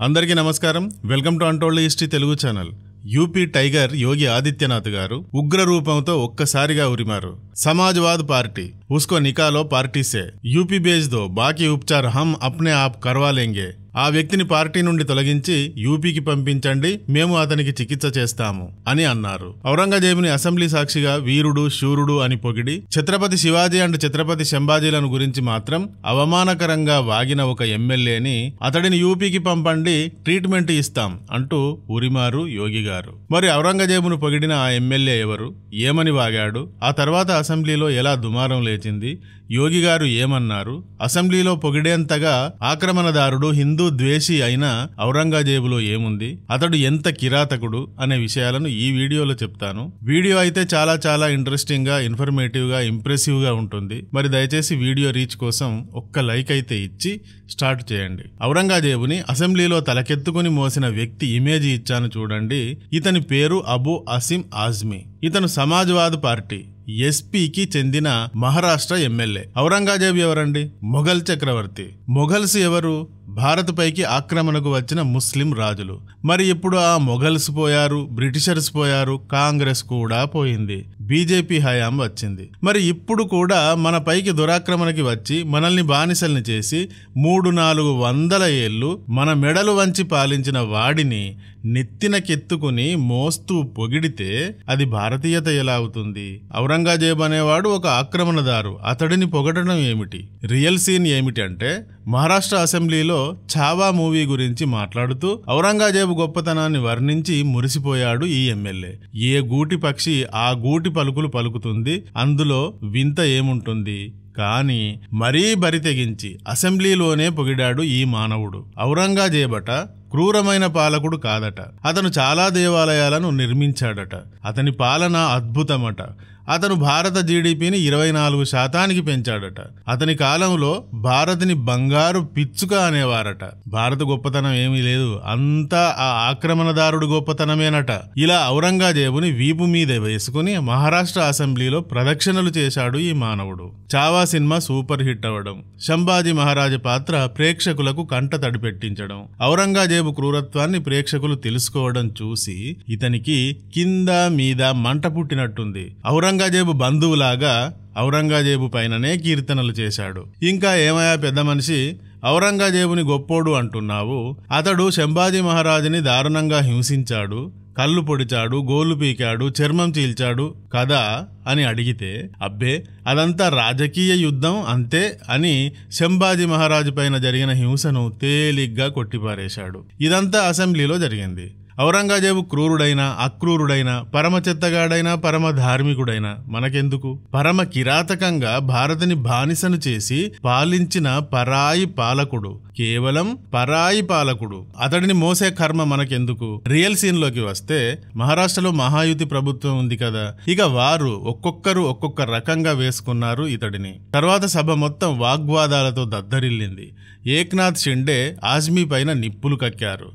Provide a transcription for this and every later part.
అందరికీ నమస్కారం. Welcome to untold history Telugu channel. UP tiger Yogi Adityanath గారు ఉగ్ర రూపంతో ఒక్కసారిగా ఉరిమారు. సమాజ్వాద్ పార్టీ ఉస్కో నికాలో పార్టీ సే, యూపీ బేజ్ దో, బాకీ ఉపచార్ హమ్ అప్నే ఆప్ కర్వా లేంగే. ఆ వ్యక్తిని పార్టీ నుండి తొలగించి యూపీకి పంపించండి, మేము అతనికి చికిత్స చేస్తాము అని అన్నారు. ఔరంగజేబుని అసెంబ్లీ సాక్షిగా వీరుడు, శూరుడు అని పొగిడి ఛత్రపతి శివాజీ అండ్ ఛత్రపతి శంభాజీలను గురించి మాత్రం అవమానకరంగా వాగిన ఒక ఎమ్మెల్యేని అతడిని యూపీకి పంపండి, ట్రీట్మెంట్ ఇస్తాం అంటూ ఉరిమారు యోగి గారు. మరి ఔరంగజేబును పొగిడిన ఆ ఎమ్మెల్యే ఎవరు, ఏమని వాగాడు, ఆ తర్వాత అసెంబ్లీలో ఎలా దుమారం లేచింది, యోగి గారు ఏమన్నారు, అసెంబ్లీలో పొగిడేంతగా ఆక్రమణదారుడు, హిందూ ద్వేషి అయిన ఔరంగజేబులో ఏముంది, అతడు ఎంత కిరాతకుడు అనే విషయాలను ఈ వీడియోలో చెప్తాను. వీడియో అయితే చాలా చాలా ఇంట్రెస్టింగ్ గా, ఇన్ఫర్మేటివ్ గా, ఇంప్రెసివ్ గా ఉంటుంది. మరి దయచేసి వీడియో రీచ్ కోసం ఒక్క లైక్ అయితే ఇచ్చి స్టార్ట్ చేయండి. ఔరంగజేబుని అసెంబ్లీలో తలకెత్తుకుని మోసిన వ్యక్తి ఇమేజ్ ఇచ్చాను చూడండి. ఇతని పేరు అబూ అసీం ఆజ్మీ. ఇతను సమాజ్వాద్ పార్టీ ఎస్పీకి చెందిన మహారాష్ట్ర ఎమ్మెల్యే. ఔరంగజేబు ఎవరండి? మొఘల్ చక్రవర్తి. మొఘల్స్ ఎవరు? భారత్ పైకి ఆక్రమణకు వచ్చిన ముస్లిం రాజులు. మరి ఇప్పుడు ఆ మొఘల్స్ పోయారు, బ్రిటిషర్స్ పోయారు, కాంగ్రెస్ కూడా పోయింది, బీజేపీ హయాం వచ్చింది. మరి ఇప్పుడు కూడా మన పైకి దురాక్రమణకి వచ్చి మనల్ని బానిసల్ని చేసి 300-400 ఏళ్లు మన మెడలు వంచి పాలించిన వాడిని నెత్తినకెత్తుకుని మోస్తూ పొగిడితే అది భారతీయత ఎలా అవుతుంది? ఔరంగజేబు అనేవాడు ఒక ఆక్రమణదారు, అతడిని పొగడడం ఏమిటి? రియల్ సీన్ ఏమిటి అంటే, మహారాష్ట్ర అసెంబ్లీలో ఛావా మూవీ గురించి మాట్లాడుతూ ఔరంగజేబు గొప్పతనాన్ని వర్ణించి మురిసిపోయాడు ఈ ఎమ్మెల్యే. ఏ గూటి పక్షి ఆ గూటి పలుకులు పలుకుతుంది, అందులో వింత ఏముంటుంది? కానీ మరీ బరి తెగించి అసెంబ్లీలోనే పొగిడాడు ఈ మానవుడు. ఔరంగజేబట క్రూరమైన పాలకుడు కాదట, అతను చాలా దేవాలయాలను నిర్మించాడట, అతని పాలన అద్భుతమట, అతను భారత జీడిపిని 24% పెంచాడట, అతని కాలంలో భారత్ని బంగారు పిచ్చుక అనేవారట. భారత గొప్పతనం ఏమీ లేదు, అంతా ఆ ఆక్రమణదారుడు గొప్పతనమేనట. ఇలా ఔరంగజేబుని వీపు మీద వేసుకుని మహారాష్ట్ర అసెంబ్లీలో ప్రదక్షిణలు చేశాడు ఈ మానవుడు. చావా సినిమా సూపర్ హిట్ అవ్వడం, శంభాజీ మహారాజు పాత్ర ప్రేక్షకులకు కంట తడి పెట్టించడం, ఔరంగజేబు క్రూరత్వాన్ని ప్రేక్షకులు తెలుసుకోవడం చూసి ఇతనికి కింద మీద మంట పుట్టినట్టుంది. ఔరంగజేబు బంధువులాగా ఔరంగజేబు పైననే కీర్తనలు చేశాడు. ఇంకా ఏమయ్యా పెద్ద మనిషి, ఔరంగజేబుని గొప్పోడు అంటున్నావు, అతడు శంభాజీ మహారాజుని దారుణంగా హింసించాడు, కళ్ళు పొడిచాడు, గోళ్లు పీకాడు, చర్మం చీల్చాడు కదా అని అడిగితే, అబ్బే అదంతా రాజకీయ యుద్ధం అంతే అని శంభాజీ మహారాజు పైన జరిగిన హింసను తేలిగ్గా కొట్టిపారేశాడు. ఇదంతా అసెంబ్లీలో జరిగింది. ఔరంగజేబు క్రూరుడైనా, అక్రూరుడైనా, పరమ చెత్తగాడైనా, పరమ ధార్మికుడైనా మనకెందుకు? పరమ కిరాతకంగా భారతిని బానిసను చేసి పాలించిన పరాయి పాలకుడు, కేవలం పరాయి పాలకుడు, అతడిని మోసే కర్మ మనకెందుకు? రియల్ సీన్ లోకి వస్తే, మహారాష్ట్రలో మహాయుతి ప్రభుత్వం ఉంది కదా, ఇక వారు ఒక్కొక్కరు ఒక్కొక్క రకంగా వేసుకున్నారు ఇతడిని. తర్వాత సభ మొత్తం వాగ్వాదాలతో దద్దరిల్లింది. ఏక్నాథ్ షిండే ఆజ్మీ పైన నిప్పులు కక్కారు.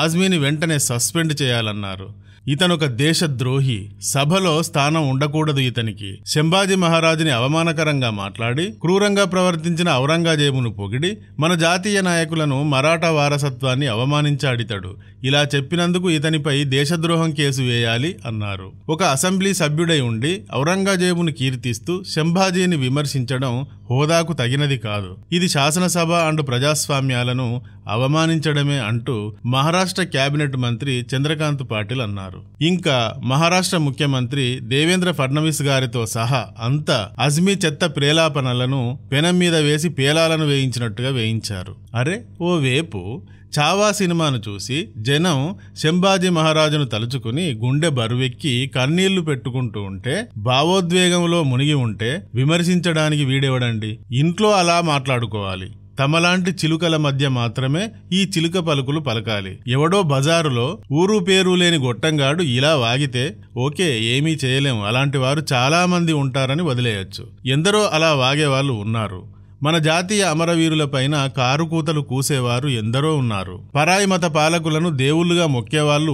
ఆజ్మీని వెంటనే సస్పెండ్ చేయాలన్నారు. ఇతనొక దేశద్రోహి, సభలో స్థానం ఉండకూడదు ఇతనికి. శంభాజీ మహారాజుని అవమానకరంగా మాట్లాడి క్రూరంగా ప్రవర్తించిన ఔరంగజేబును పొగిడి మన జాతీయ నాయకులను, మరాఠా వారసత్వాన్ని అవమానించాడితడు. ఇలా చెప్పినందుకు ఇతనిపై దేశద్రోహం కేసు వేయాలి అన్నారు. ఒక అసెంబ్లీ సభ్యుడై ఉండి ఔరంగజేబును కీర్తిస్తూ శంభాజీని విమర్శించడం హోదాకు తగినది కాదు. ఇది శాసనసభ అండ్ ప్రజాస్వామ్యాలను అవమానించడమే అంటూ మహారాష్ట్ర కేబినెట్ మంత్రి చంద్రకాంత్ పాటిల్ అన్నారు. ఇంకా మహారాష్ట్ర ముఖ్యమంత్రి దేవేంద్ర ఫడ్నవీస్ గారితో సహా అంతా అజ్మీ చెత్త ప్రేలాపనలను పెనం మీద వేసి పేలాలను వేయించినట్టుగా వేయించారు. అరే ఓ వేపు చావా సినిమాను చూసి జనం శంభాజీ మహారాజును తలుచుకుని గుండె బరువెక్కి కన్నీళ్లు పెట్టుకుంటూ ఉంటే, భావోద్వేగంలో మునిగి ఉంటే విమర్శించడానికి వీడెవడండి? ఇంట్లో అలా మాట్లాడుకోవాలి. తమలాంటి చిలుకల మధ్య మాత్రమే ఈ చిలుక పలుకులు పలకాలి. ఎవడో బజారులో ఊరు పేరు లేని గొట్టంగాడు ఇలా వాగితే ఓకే, ఏమీ చేయలేం, అలాంటి వారు చాలా మంది ఉంటారని వదిలేయచ్చు. ఎందరో అలా వాగేవాళ్ళు ఉన్నారు. మన జాతీయ అమరవీరులపైన కారుకూతలు కూసేవారు ఎందరో ఉన్నారు. పరాయి మత పాలకులను దేవుళ్లుగా మొక్కేవాళ్లు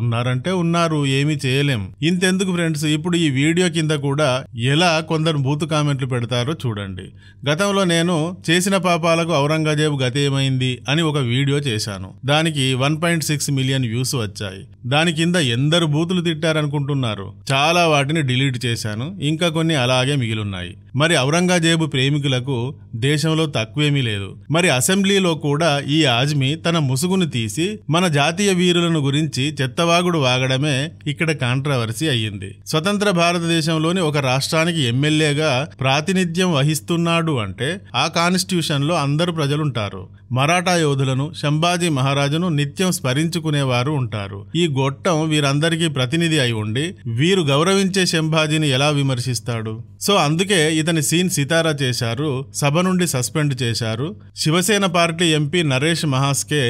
ఉన్నారంటే ఉన్నారు, ఏమీ చేయలేం. ఇంతెందుకు ఫ్రెండ్స్, ఇప్పుడు ఈ వీడియో కింద కూడా ఎలా కొందరు బూతు కామెంట్లు పెడతారో చూడండి. గతంలో నేను చేసిన పాపాలకు ఔరంగజేబు గతేమైంది అని ఒక వీడియో చేశాను. దానికి 1.6 మిలియన్ వ్యూస్ వచ్చాయి. దాని కింద ఎందరు బూతులు తిట్టారనుకుంటున్నారు? చాలా వాటిని డిలీట్ చేశాను, ఇంకా కొన్ని అలాగే మిగిలిన్నాయి. మరి ఔరంగజేబు ప్రేమికులకు దేశంలో తక్కువేమీ లేదు. మరి అసెంబ్లీలో కూడా ఈ ఆజ్మీ తన ముసుగును తీసి మన జాతీయ వీరులను గురించి చెత్తవాగుడు వాగడమే ఇక్కడ కాంట్రవర్సీ అయ్యింది. స్వతంత్ర భారతదేశంలోని ఒక రాష్ట్రానికి ఎమ్మెల్యేగా ప్రాతినిధ్యం వహిస్తున్నాడు అంటే ఆ కాన్స్టిట్యూషన్ లో అందరు ప్రజలుంటారు. మరాఠా యోధులను, సంభాజీ మహారాజును నిత్యం స్మరించుకునేవారు ఉంటారు. ఈ గొట్టం వీరందరికీ ప్రతినిధి అయి ఉండి వీరు గౌరవించే సంభాజీని ఎలా విమర్శిస్తాడు? సో అందుకే ఇతని సీన్ సితారా చేశారు, సభ నుండి సస్పెండ్ చేశారు. శివసేన పార్టీ ఎంపీ నరేష్ మహాస్కే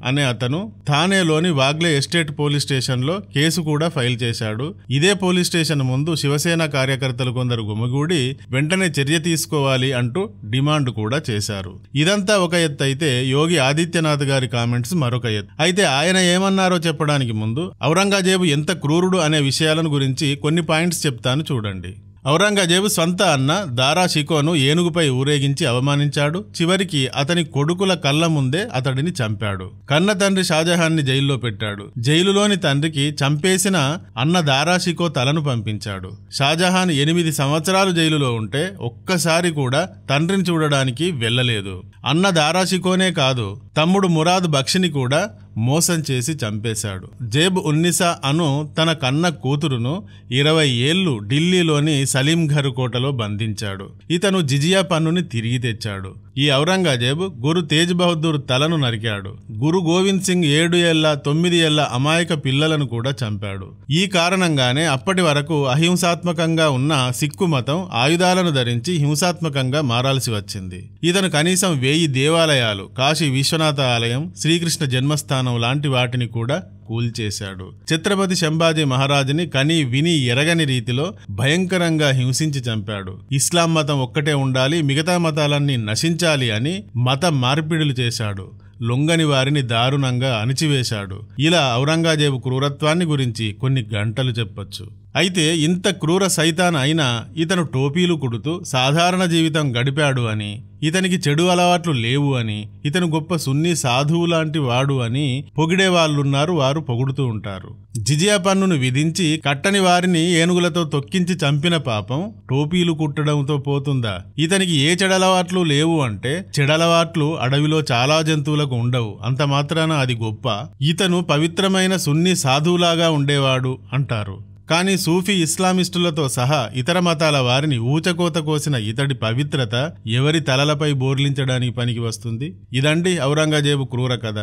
అనే అతను థానేలోని వాగ్లే ఎస్టేట్ పోలీస్ స్టేషన్ లో కేసు కూడా ఫైల్ చేశాడు. ఇదే పోలీస్ స్టేషన్ ముందు శివసేన కార్యకర్తలు కొందరు గుమిగూడి వెంటనే చర్య తీసుకోవాలి అంటూ డిమాండ్ కూడా చేశారు. ఇదంతా ఒక ఎత్తు అయితే యోగి ఆదిత్యనాథ్ గారి కామెంట్స్ మరొక ఎత్తు. అయితే ఆయన ఏమన్నారో చెప్పడానికి ముందు ఔరంగజేబు ఎంత క్రూరుడు అనే విషయాలను గురించి కొన్ని పాయింట్స్ చెప్తాను చూడండి. ఔరంగజేబు సొంత అన్న దారా షికోను ఏనుగుపై ఊరేగించి అవమానించాడు. చివరికి అతని కొడుకుల కళ్ళ ముందే అతడిని చంపాడు. కన్న తండ్రి షాజహాన్ని జైల్లో పెట్టాడు. జైలులోని తండ్రికి చంపేసిన అన్న దారా షికో తలను పంపించాడు. షాజహాన్ 8 సంవత్సరాలు జైలులో ఉంటే ఒక్కసారి కూడా తండ్రిని చూడడానికి వెళ్ళలేదు. అన్న దారా షికోనే కాదు, తమ్ముడు మురాద్ బక్షిని కూడా మోసం చేసి చంపేశాడు. జేబ్ ఉన్నిసా అను తన కన్న కూతురును 20 ఏళ్లు ఢిల్లీలోని సలీంఘర్ కోటలో బంధించాడు. ఇతను జిజియా పన్నుని తిరిగి తెచ్చాడు. ఈ ఔరంగజేబు గురు తేజ్ బహదూర్ తలను నరికాడు. గురు గోవింద్ సింగ్ 7 ఏళ్ల 9 ఏళ్ల అమాయక పిల్లలను కూడా చంపాడు. ఈ కారణంగానే అప్పటి వరకు అహింసాత్మకంగా ఉన్న సిక్కు మతం ఆయుధాలను ధరించి హింసాత్మకంగా మారాల్సి వచ్చింది. ఇతను కనీసం 1000 దేవాలయాలు, కాశీ విశ్వనాథ ఆలయం, శ్రీకృష్ణ జన్మస్థానం లాంటి వాటిని కూడా కూల్చేశాడు. ఛత్రపతి సంభాజీ మహారాజుని కని విని ఎరగని రీతిలో భయంకరంగా హింసించి చంపాడు. ఇస్లాం మతం ఒక్కటే ఉండాలి, మిగతా మతాలన్నీ నశించాలి అని మత మార్పిడులు చేశాడు. లొంగని వారిని దారుణంగా అణిచివేశాడు. ఇలా ఔరంగజేబు క్రూరత్వాన్ని గురించి కొన్ని గంటలు చెప్పొచ్చు. అయితే ఇంత క్రూర సైతాన్ అయినా ఇతను టోపీలు కుడుతూ సాధారణ జీవితం గడిపాడు అని, ఇతనికి చెడు అలవాట్లు లేవు అని, ఇతను గొప్ప సున్నీ సాధువు లాంటి వాడు అని పొగిడే వాళ్ళున్నారు, వారు పొగుడుతూ ఉంటారు. జిజియా పన్నును విధించి కట్టని వారిని ఏనుగులతో తొక్కించి చంపిన పాపం టోపీలు కుట్టడంతో పోతుందా? ఇతనికి ఏ చెడలవాట్లు లేవు అంటే చెడలవాట్లు అడవిలో చాలా జంతువులకు ఉండవు, అంత మాత్రాన అది గొప్ప. ఇతను పవిత్రమైన సున్నీ సాధువులాగా ఉండేవాడు అంటారు. కానీ సూఫీ ఇస్లామిస్టులతో సహా ఇతర మతాల వారిని ఊచకోత కోసిన ఇతడి పవిత్రత ఎవరి తలలపై బోర్లించడానికి పనికి వస్తుంది? ఇదండి ఔరంగజేబు క్రూర కథ.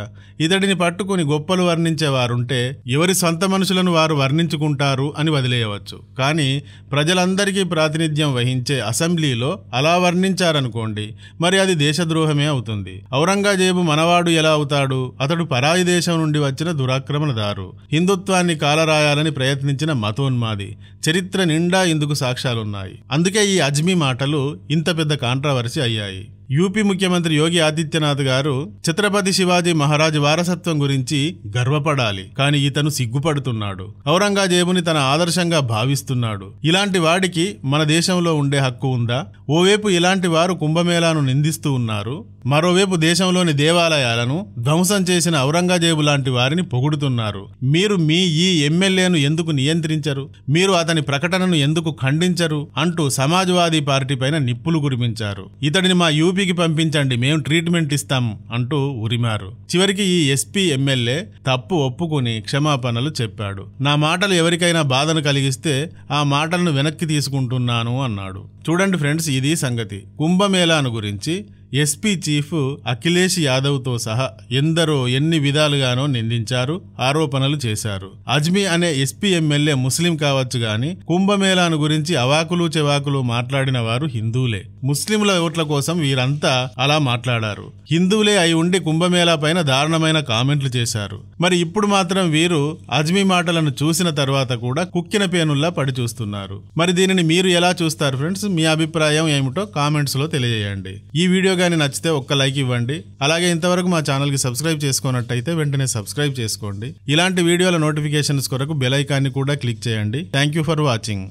ఇతడిని పట్టుకుని గొప్పలు వర్ణించేవారుంటే ఎవరి సొంత మనుషులను వారు వర్ణించుకుంటారు అని వదిలేయవచ్చు. కానీ ప్రజలందరికీ ప్రాతినిధ్యం వహించే అసెంబ్లీలో అలా వర్ణించారనుకోండి, మరి అది దేశద్రోహమే అవుతుంది. ఔరంగజేబు మనవాడు ఎలా అవుతాడు? అతడు పరాయి దేశం నుండి వచ్చిన దురాక్రమణదారు, హిందుత్వాన్ని కాలరాయాలని ప్రయత్నించిన మతోన్మాది. చరిత్ర నిండా ఇందుకు సాక్ష్యాలున్నాయి. అందుకే ఈ అజ్మీ మాటలు ఇంత పెద్ద కాంట్రవర్సీ అయ్యాయి. యూపీ ముఖ్యమంత్రి యోగి ఆదిత్యనాథ్ గారు ఛత్రపతి శివాజీ మహారాజ్ వారసత్వం గురించి గర్వపడాలి, కానీ ఇతను సిగ్గుపడుతున్నాడు. ఔరంగజేబుని తన ఆదర్శంగా భావిస్తున్నాడు. ఇలాంటి వాడికి మన దేశంలో ఉండే హక్కు ఉందా? ఓవైపు ఇలాంటి వారు కుంభమేళాను నిందిస్తూ ఉన్నారు, మరోవైపు దేశంలోని దేవాలయాలను ధ్వంసం చేసిన ఔరంగజేబు లాంటి వారిని పొగుడుతున్నారు. మీరు మీ ఈ ఎమ్మెల్యేను ఎందుకు నియంత్రించరు? మీరు అతని ప్రకటనను ఎందుకు ఖండించరు? అంటూ సమాజ్వాదీ పార్టీ పైన నిప్పులు కురిపించారు. ఇతడిని మా యూపీకి పంపించండి, మేము ట్రీట్మెంట్ ఇస్తాం అంటూ ఉరిమారు. చివరికి ఈ ఎస్పీ ఎమ్మెల్యే తప్పు ఒప్పుకుని క్షమాపణలు చెప్పాడు. నా మాటలు ఎవరికైనా బాధను కలిగిస్తే ఆ మాటలను వెనక్కి తీసుకుంటున్నాను అన్నాడు. చూడండి ఫ్రెండ్స్, ఇది సంగతి. కుంభమేళాను గురించి ఎస్పీ చీఫ్ అఖిలేష్ యాదవ్తో సహా ఎందరో ఎన్ని విధాలుగానో నిందించారు, ఆరోపణలు చేశారు. అజ్మీ అనే ఎస్పీ ఎమ్మెల్యే ముస్లిం కావచ్చు గాని కుంభమేళాను గురించి అవాకులు చెవాకులు మాట్లాడిన వారు హిందువులే. ముస్లింల ఓట్ల కోసం వీరంతా అలా మాట్లాడారు. హిందువులే అయి ఉండి కుంభమేళా పైన దారుణమైన కామెంట్లు చేశారు. మరి ఇప్పుడు మాత్రం వీరు అజ్మీ మాటలను చూసిన తర్వాత కూడా కుక్కిన పేనుల్లా పడి చూస్తున్నారు. మరి దీనిని మీరు ఎలా చూస్తారు ఫ్రెండ్స్? మీ అభిప్రాయం ఏమిటో కామెంట్స్ లో తెలియజేయండి. ఈ వీడియో గాని నచ్చితే ఒక్క లైక్ ఇవ్వండి. అలాగే ఇంతవరకు మా ఛానల్ కి సబ్స్క్రైబ్ చేసుకున్నట్టయితే వెంటనే సబ్స్క్రైబ్ చేసుకోండి. ఇలాంటి వీడియోల నోటిఫికేషన్స్ కొరకు బెల్ ఐకాన్ని కూడా క్లిక్ చేయండి. Thank you for watching.